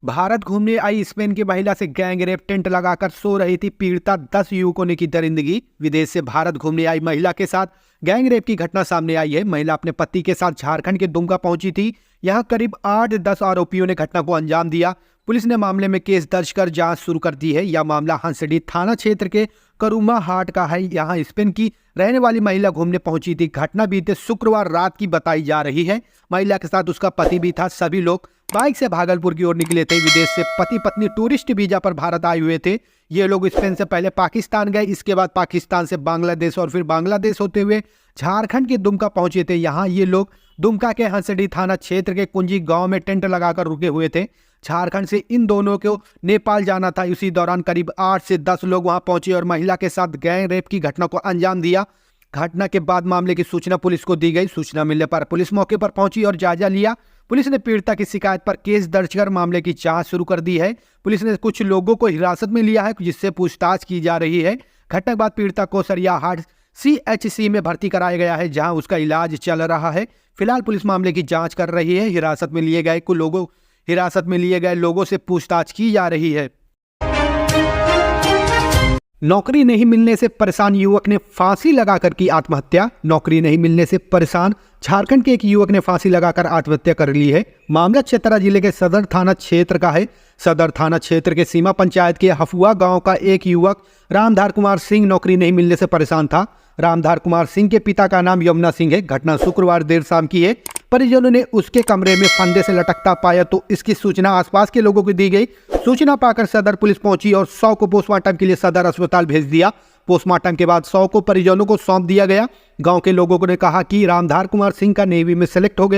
भारत घूमने आई स्पेन की महिला से गैंग रेप, टेंट लगाकर सो रही थी पीड़िता, 10 युवकों ने की दरिंदगी। विदेश से भारत घूमने आई महिला के साथ गैंग रेप की घटना सामने आई है। महिला अपने पति के साथ झारखंड के दुमका पहुंची थी। यहां करीब 8-10 आरोपियों ने घटना को अंजाम दिया। पुलिस ने मामले में केस दर्ज कर जांच शुरू कर दी है। यह मामला हंसडी थाना क्षेत्र के करूमा हाट का है। यहां स्पेन की रहने वाली महिला घूमने पहुंची थी। घटना बीते शुक्रवार रात की बताई जा रही है। महिला के साथ उसका पति भी था। सभी लोग बाइक से भागलपुर की ओर निकले थे। विदेश से पति पत्नी टूरिस्ट वीजा पर भारत आए हुए थे। ये लोग स्पेन से पहले पाकिस्तान गए, इसके बाद पाकिस्तान से बांग्लादेश और फिर बांग्लादेश होते हुए झारखंड के दुमका पहुंचे थे। यहाँ ये लोग दुमका के हंसडी थाना क्षेत्र के कुंजी गांव में टेंट लगाकर रुके हुए थे। झारखंड से इन दोनों को नेपाल जाना था। इसी दौरान करीब 8 से 10 लोग वहां पहुंचे और महिला के साथ गैंग रेप की घटना को अंजाम दिया। घटना के बाद मामले की सूचना पुलिस को दी गई। सूचना मिलने पर पुलिस मौके पर पहुंची और जायजा लिया। पुलिस ने पीड़िता की शिकायत पर केस दर्ज कर मामले की जांच शुरू कर दी है। पुलिस ने कुछ लोगों को हिरासत में लिया है, जिससे पूछताछ की जा रही है। घटना के बाद पीड़िता को सरियाहाट CHC में भर्ती कराया गया है, जहां उसका इलाज चल रहा है। फिलहाल पुलिस मामले की जांच कर रही है। हिरासत में लिए गए लोगों से पूछताछ की जा रही है। नौकरी नहीं मिलने से परेशान युवक ने फांसी लगाकर की आत्महत्या। नौकरी नहीं मिलने से परेशान झारखंड के एक युवक ने फांसी लगाकर आत्महत्या कर ली है। मामला चतरा जिले के सदर थाना क्षेत्र का है। सदर थाना क्षेत्र के सीमा पंचायत के हफुआ गांव का एक युवक रामधार कुमार सिंह नौकरी नहीं मिलने से परेशान था। रामधार कुमार सिंह के पिता का नाम यमुना सिंह है। घटना शुक्रवार देर शाम की है। परिजनों ने उसके कमरे में फंदे से लटकता पाया तो इसकी सूचना आसपास के लोगों को दी गई। सूचना पाकर सदर पुलिस पहुंची और शव को पोस्टमार्टम के लिए सदर अस्पताल भेज दिया। पोस्टमार्टम के बाद शव को परिजनों को सौंप दिया गया। गांव के लोगों ने कहा कि रामधार कुमार सिंह का नेवी में सेलेक्ट हो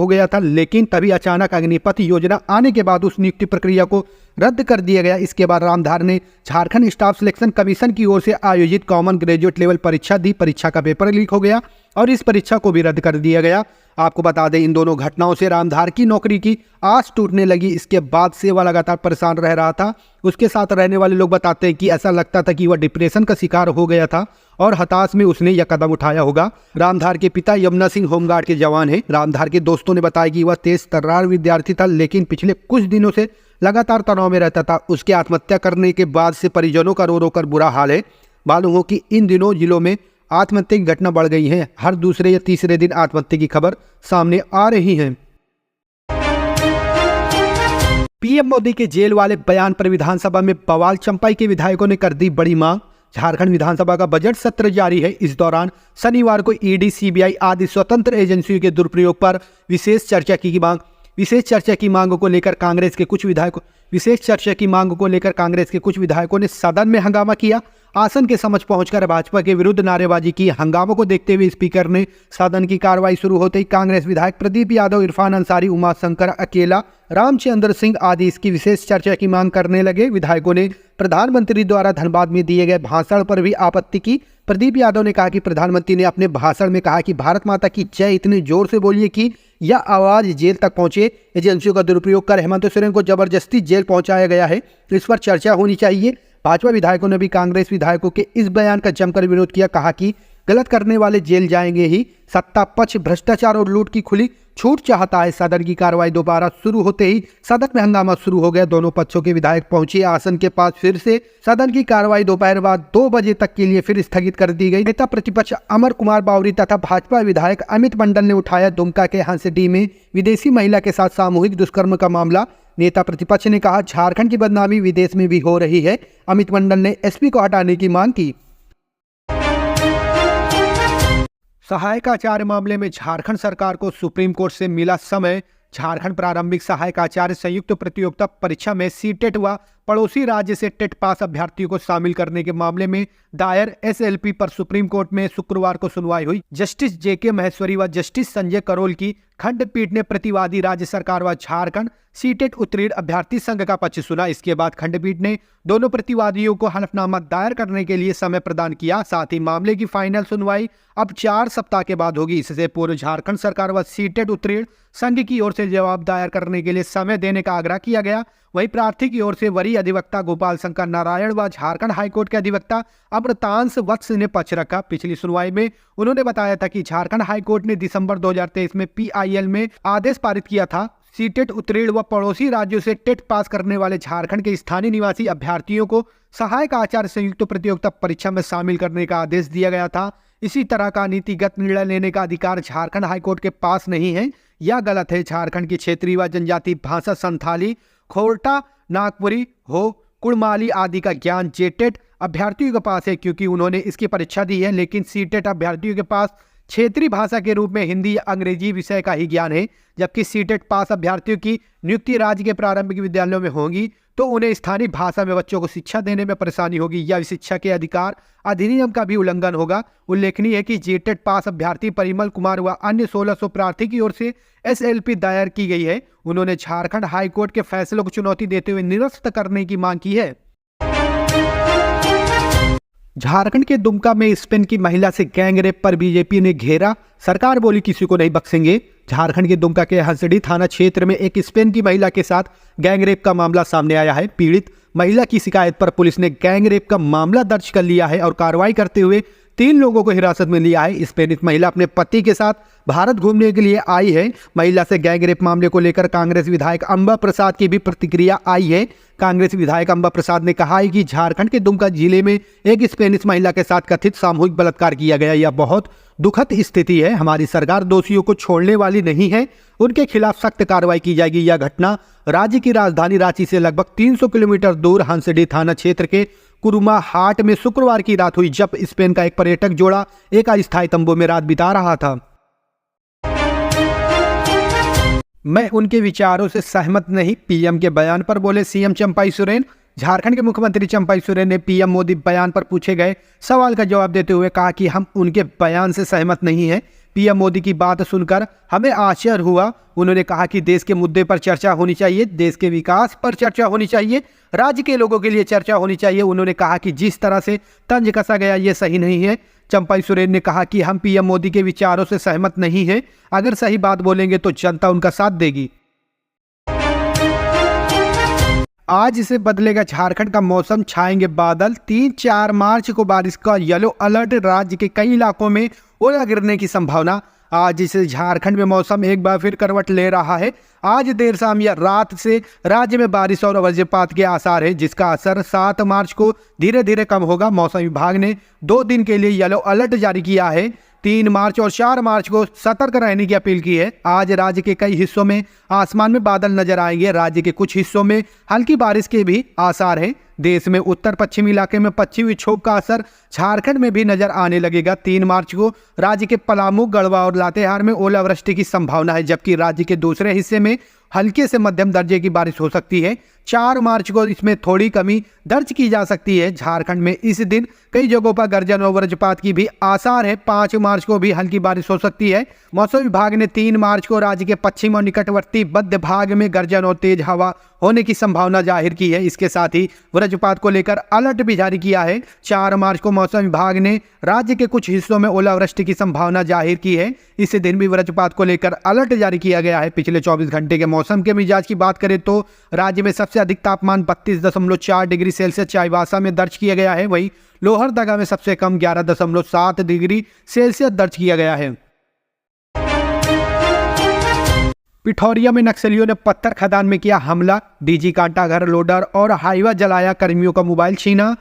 गया था। लेकिन तभी अचानक अग्निपथ योजना आने के बाद उस नियुक्ति प्रक्रिया को रद्द कर दिया गया। इसके बाद रामधार ने झारखंड स्टाफ सिलेक्शन कमीशन की ओर से आयोजित कॉमन ग्रेजुएट लेवल परीक्षा दी। परीक्षा का पेपर लीक हो गया और इस परीक्षा को भी रद्द कर दिया गया। आपको बता दें, इन दोनों घटनाओं से रामधार की नौकरी की आस टूटने लगी। इसके बाद से वह लगातार परेशान रह रहा था। उसके साथ रहने वाले लोग बताते हैं कि ऐसा लगता था कि वह डिप्रेशन का शिकार हो गया था और हताश में उसने यह कदम उठाया होगा। रामधार के पिता यमुना सिंह होमगार्ड के जवान हैं। रामधार के दोस्तों ने बताया कि वह तेज तर्रार विद्यार्थी था, लेकिन पिछले कुछ दिनों से लगातार तनाव में रहता था। उसके आत्महत्या करने के बाद से परिजनों का रो रो कर बुरा हाल है। मालूम हो कि इन दिनों जिलों में आत्महत्या की घटना बढ़ गई है। हर दूसरे या तीसरे दिन आत्महत्या की खबर सामने आ रही है। पीएम मोदी के जेल वाले बयान पर विधानसभा में बवाल। चंपाई के विधायकों ने कर दी बड़ी मांग। झारखंड विधानसभा का बजट सत्र जारी है। इस दौरान शनिवार को ED, CBI आदि स्वतंत्र एजेंसियों के दुरुपयोग पर विशेष चर्चा की मांगों को लेकर कांग्रेस के कुछ विधायकों ने सदन में हंगामा किया। आसन के समक्ष पहुंचकर भाजपा के विरुद्ध नारेबाजी की। हंगामों को देखते हुए स्पीकर ने सदन की कार्रवाई शुरू होते ही कांग्रेस विधायक प्रदीप यादव, इरफान अंसारी, उमाशंकर अकेला, रामचंद्र सिंह आदि इसकी विशेष चर्चा की मांग करने लगे। विधायकों ने प्रधानमंत्री द्वारा धनबाद में दिए गए भाषण पर भी आपत्ति की। प्रदीप यादव ने कहा कि प्रधानमंत्री ने अपने भाषण में कहा कि भारत माता की जय इतनी जोर से बोलिए कि यह आवाज जेल तक पहुंचे। एजेंसियों का दुरुपयोग कर हेमंत सोरेन को जबरदस्ती जेल पहुंचाया गया है। इस पर चर्चा होनी चाहिए। भाजपा विधायकों ने भी कांग्रेस विधायकों के इस बयान का जमकर विरोध किया। कहा कि गलत करने वाले जेल जाएंगे ही। सत्ता पक्ष भ्रष्टाचार और लूट की खुली छूट चाहता है। सदन की कार्रवाई दोबारा शुरू होते ही सदन में हंगामा शुरू हो गया। दोनों पक्षों के विधायक पहुंचे आसन के पास। फिर से सदन की कार्रवाई दोपहर बाद 2 बजे तक के लिए फिर स्थगित कर दी गई। नेता प्रतिपक्ष अमर कुमार बावरी तथा भाजपा विधायक अमित मंडल ने उठाया दुमका के हंसडी में विदेशी महिला के साथ सामूहिक दुष्कर्म का मामला। नेता प्रतिपक्ष ने कहा, झारखंड की बदनामी विदेश में भी हो रही है। अमित मंडल ने SP को हटाने की मांग की। सहायक आचार्य मामले में झारखंड सरकार को सुप्रीम कोर्ट से मिला समय। झारखंड प्रारंभिक सहायक आचार्य संयुक्त प्रतियोगिता परीक्षा में CTET व पड़ोसी राज्य से टेट पास अभ्यर्थियों को शामिल करने के मामले में दायर SLP पर सुप्रीम कोर्ट में शुक्रवार को सुनवाई हुई। जस्टिस JK महेश्वरी व जस्टिस संजय करोल की खंडपीठ ने प्रतिवादी राज्य सरकार व झारखंड CTET उत्तीर्ण अभ्यर्थी संघ का पक्ष सुना। इसके बाद खंडपीठ ने दोनों प्रतिवादियों को हलफनामा दायर करने के लिए समय प्रदान किया। साथ ही मामले की फाइनल सुनवाई अब 4 सप्ताह के बाद होगी। इससे पूर्व झारखंड सरकार व CTET उत्तीर्ण संघ की ओर से जवाब दायर करने के लिए समय देने का आग्रह किया गया। वहीं प्रार्थी की ओर से वरीय अधिवक्ता गोपाल शंकर नारायण व झारखंड हाईकोर्ट के अधिवक्ता अमृतांश वत्स ने पक्ष रखा। पिछली सुनवाई में उन्होंने बताया था कि झारखंड हाईकोर्ट ने दिसंबर 2023 में PIL में आदेश पारित किया था। सीटेट उत्तीर्ण व पड़ोसी राज्यों से टेट पास करने वाले झारखंड के स्थानीय निवासी अभ्यर्थियों को सहायक आचार्य संयुक्त प्रतियोगिता परीक्षा में शामिल करने का आदेश दिया गया था। इसी तरह का नीतिगत निर्णय लेने का अधिकार झारखंड हाईकोर्ट के पास नहीं है, यह गलत है। झारखंड की क्षेत्रीय व जनजाति भाषा संथाली, खोरटा, नागपुरी, हो, कुड़माली आदि का ज्ञान जेटेट अभ्यर्थियों के पास है क्योंकि उन्होंने इसकी परीक्षा दी है, लेकिन सीटेट अभ्यर्थियों के पास क्षेत्रीय भाषा के रूप में हिंदी या अंग्रेजी विषय का ही ज्ञान है। जबकि सीटेट पास अभ्यर्थियों की नियुक्ति राज्य के प्रारंभिक विद्यालयों में होगी तो उन्हें स्थानीय भाषा में बच्चों को शिक्षा देने में परेशानी होगी। यह शिक्षा के अधिकार अधिनियम का भी उल्लंघन होगा। उल्लेखनीय है कि जेटेट पास अभ्यर्थी परिमल कुमार व अन्य 1600 प्रार्थी की ओर से SLP दायर की गई है। उन्होंने झारखंड हाईकोर्ट के फैसलों को चुनौती देते हुए निरस्त करने की मांग की है। झारखंड के दुमका में स्पेन की महिला से गैंग रेप पर बीजेपी ने घेरा, सरकार बोली किसी को नहीं बख्शेंगे। झारखंड के दुमका के हंसडी थाना क्षेत्र में एक स्पेन की महिला के साथ गैंग रेप का मामला सामने आया है। पीड़ित महिला की शिकायत पर पुलिस ने गैंग रेप का मामला दर्ज कर लिया है और कार्रवाई करते हुए 3 लोगों को हिरासत में लिया है। स्पेनिश महिला अपने पति के साथ भारत घूमने के लिए आई है। महिला से गैंग रेप मामले को लेकर कांग्रेस विधायक अंबा प्रसाद की भी प्रतिक्रिया आई है। कांग्रेस विधायक अंबा प्रसाद ने कहा है कि झारखंड के दुमका जिले में एक स्पेनिश महिला के साथ कथित सामूहिक बलात्कार किया गया। यह बहुत दुखद स्थिति है। हमारी सरकार दोषियों को छोड़ने वाली नहीं है, उनके खिलाफ सख्त कार्रवाई की जाएगी। यह घटना राज्य की राजधानी रांची से लगभग 300 किलोमीटर दूर हंसडी थाना क्षेत्र के कुरुमा हाट में शुक्रवार की रात हुई, जब स्पेन का एक पर्यटक जोड़ा एक अस्थायी तंबू में रात बिता रहा था। मैं उनके विचारों से सहमत नहीं, पीएम के बयान पर बोले सीएम चंपाई सोरेन। झारखंड के मुख्यमंत्री चंपाई सोरेन ने पीएम मोदी बयान पर पूछे गए सवाल का जवाब देते हुए कहा कि हम उनके बयान से सहमत नहीं हैं। पीएम मोदी की बात सुनकर हमें आश्चर्य हुआ। उन्होंने कहा कि देश के मुद्दे पर चर्चा होनी चाहिए, देश के विकास पर चर्चा होनी चाहिए, राज्य के लोगों के लिए चर्चा होनी चाहिए। उन्होंने कहा कि जिस तरह से तंज कसा गया ये सही नहीं है। चंपाई सोरेन ने कहा कि हम पीएम मोदी के विचारों से सहमत नहीं हैं, अगर सही बात बोलेंगे तो जनता उनका साथ देगी। आज से बदलेगा झारखंड का मौसम, छाएंगे बादल। 3-4 मार्च को बारिश का येलो अलर्ट, राज्य के कई इलाकों में ओला गिरने की संभावना। आज से झारखंड में मौसम एक बार फिर करवट ले रहा है। आज देर शाम या रात से राज्य में बारिश और वज्रपात के आसार है, जिसका असर 7 मार्च को धीरे धीरे कम होगा। मौसम विभाग ने 2 दिन के लिए येलो अलर्ट जारी किया है। 3 मार्च और 4 मार्च को सतर्क रहने की अपील की है। आज राज्य के कई हिस्सों में आसमान में बादल नजर आएंगे। राज्य के कुछ हिस्सों में हल्की बारिश के भी आसार हैं। देश में उत्तर पश्चिमी इलाके में पश्चिमी विक्षोभ का असर झारखंड में भी नजर आने लगेगा। 3 मार्च को राज्य के पलामू, गढ़वा और लातेहार में ओलावृष्टि की संभावना है, जबकि राज्य के दूसरे हिस्से में हल्के से मध्यम दर्जे की बारिश हो सकती है। 4 मार्च को इसमें थोड़ी कमी दर्ज की जा सकती है। झारखंड में इस दिन कई जगहों पर गर्जन और वज्रपात की भी आसार है। 5 मार्च को भी हल्की बारिश हो सकती है। मौसम विभाग ने 3 मार्च को राज्य के पश्चिम और निकटवर्ती मध्य भाग में गर्जन और तेज हवा होने की संभावना जाहिर की है। इसके साथ ही वज्रपात को लेकर अलर्ट भी जारी किया है। 4 मार्च को मौसम विभाग ने राज्य के कुछ हिस्सों में ओलावृष्टि की संभावना जाहिर की है। इसी दिन भी वज्रपात को लेकर अलर्ट जारी किया गया है। पिछले 24 घंटे के मौसम के मिजाज की बात करें तो राज्य में सबसे अधिक तापमान 32.4 डिग्री सेल्सियस चाईबासा में दर्ज किया गया है। वहीं लोहरदगा में सबसे कम 11.7 डिग्री सेल्सियस दर्ज किया गया है। पिठौरिया में नक्सलियों ने पत्थर खदान में किया हमला, डीजी कांटा घर लोडर और हाईवा जलाया, कर्मियों का मोबाइल छीना।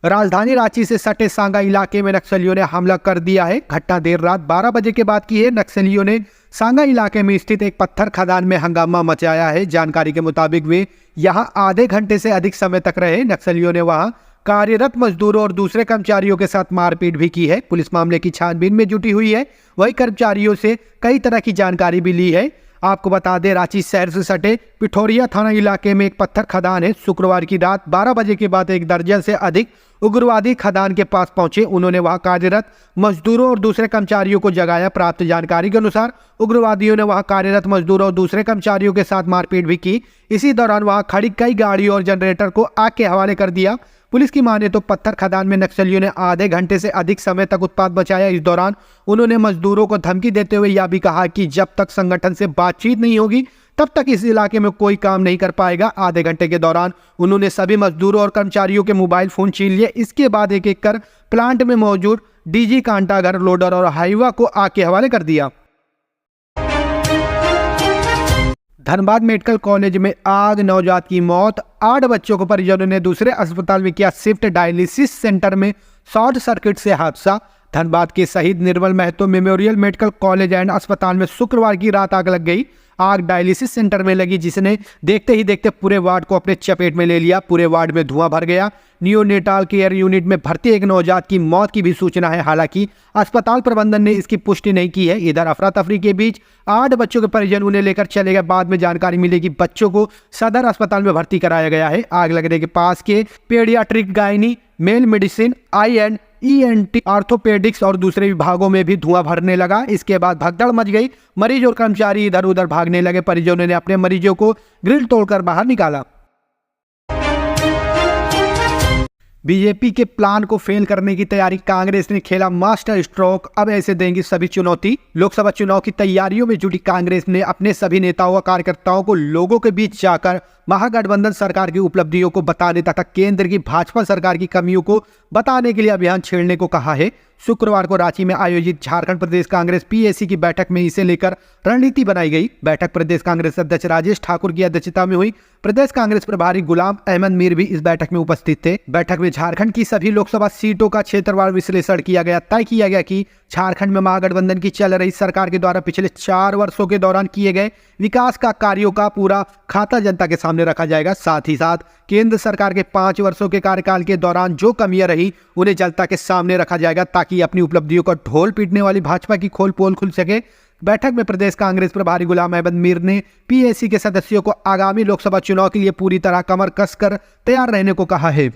राजधानी रांची से सटे सांगा इलाके में नक्सलियों ने हमला कर दिया है। घटना देर रात 12 बजे के बाद की है। नक्सलियों ने सांगा इलाके में स्थित एक पत्थर खदान में हंगामा मचाया है। जानकारी के मुताबिक वे यहां आधे घंटे से अधिक समय तक रहे। नक्सलियों ने वहां कार्यरत मजदूरों और दूसरे कर्मचारियों के साथ मारपीट भी की है। पुलिस मामले की छानबीन में जुटी हुई है। वही कर्मचारियों से कई तरह की जानकारी भी ली है। आपको बता दें, रांची शहर से सटे पिठौरिया थाना इलाके में एक पत्थर खदान है। शुक्रवार की रात 12 बजे के बाद 1 दर्जन से अधिक उग्रवादी खदान के पास पहुंचे। उन्होंने वहां कार्यरत मजदूरों और दूसरे कर्मचारियों को जगाया। प्राप्त जानकारी के अनुसार उग्रवादियों ने वहां कार्यरत मजदूरों और दूसरे कर्मचारियों के साथ मारपीट भी की। इसी दौरान वहां खड़ी कई गाड़ियों और जनरेटर को आग के हवाले कर दिया। पुलिस की माने तो पत्थर खदान में नक्सलियों ने आधे घंटे से अधिक समय तक उत्पात मचाया। इस दौरान उन्होंने मजदूरों को धमकी देते हुए यह भी कहा कि जब तक संगठन से बातचीत नहीं होगी तब तक इस इलाके में कोई काम नहीं कर पाएगा। आधे घंटे के दौरान उन्होंने सभी मजदूरों और कर्मचारियों के मोबाइल फोन छीन लिए। इसके बाद एक एक कर प्लांट में मौजूद डीजी कांटागर, लोडर और हाईवा को आग के हवाले कर दिया। धनबाद मेडिकल कॉलेज में आग, नवजात की मौत, 8 बच्चों को परिजनों ने दूसरे अस्पताल में किया शिफ्ट। डायलिसिस सेंटर में शॉर्ट सर्किट से हादसा। धनबाद के Shaheed Nirmal Mahato memorial medical college and अस्पताल में शुक्रवार की रात आग लग गई। आग डायलिसिस सेंटर में लगी, जिसने देखते ही देखते पूरे वार्ड को अपने चपेट में ले लिया। पूरे वार्ड में धुआं भर गया। नियोनेटाल केयर यूनिट में भर्ती एक नवजात की मौत की भी सूचना है। हालांकि अस्पताल प्रबंधन ने इसकी पुष्टि नहीं की है। इधर अफरा तफरी के बीच 8 बच्चों के परिजन उन्हें लेकर चले गए। बाद में जानकारी मिली कि बच्चों को सदर अस्पताल में भर्ती कराया गया है। आग लगने के पास के paediatric, gynae, male medicine, eye and ENT, orthopaedics और दूसरे विभागों में भी धुआं भरने लगा। इसके बाद भगदड़ मच गई। मरीज और कर्मचारी इधर उधर भागने लगे। परिजनों ने अपने मरीजों को ग्रिल तोड़कर बाहर निकाला। बीजेपी के प्लान को फेल करने की तैयारी, कांग्रेस ने खेला मास्टर स्ट्रोक, अब ऐसे देंगी सभी चुनौती। लोकसभा चुनाव की तैयारियों में जुटी कांग्रेस ने अपने सभी नेताओं और कार्यकर्ताओं को लोगों के बीच जाकर महागठबंधन सरकार की उपलब्धियों को बताने तथा केंद्र की भाजपा सरकार की कमियों को बताने के लिए अभियान छेड़ने को कहा है। शुक्रवार को रांची में आयोजित झारखंड प्रदेश कांग्रेस PAC की बैठक में इसे लेकर रणनीति बनाई गई। बैठक प्रदेश कांग्रेस अध्यक्ष राजेश ठाकुर की अध्यक्षता में हुई। प्रदेश कांग्रेस प्रभारी गुलाम अहमद मीर भी इस बैठक में उपस्थित थे। बैठक में झारखंड की सभी लोकसभा सीटों का क्षेत्रवार विश्लेषण किया गया। तय किया गया कि झारखंड में महागठबंधन की चल रही सरकार के द्वारा पिछले 4 वर्षों के दौरान किए गए विकास का कार्यों का पूरा खाता जनता के सामने रखा जाएगा। साथ ही साथ केंद्र सरकार के 5 वर्षों के कार्यकाल के दौरान जो कमियां रही उन्हें जनता के सामने रखा जाएगा, ताकि अपनी उपलब्धियों का ढोल पीटने वाली भाजपा की पोल खुल सके। बैठक में प्रदेश कांग्रेस प्रभारी गुलाम अहमद मीर ने PAC के सदस्यों को आगामी लोकसभा चुनाव के लिए पूरी तरह कमर कसकर तैयार रहने को कहा है।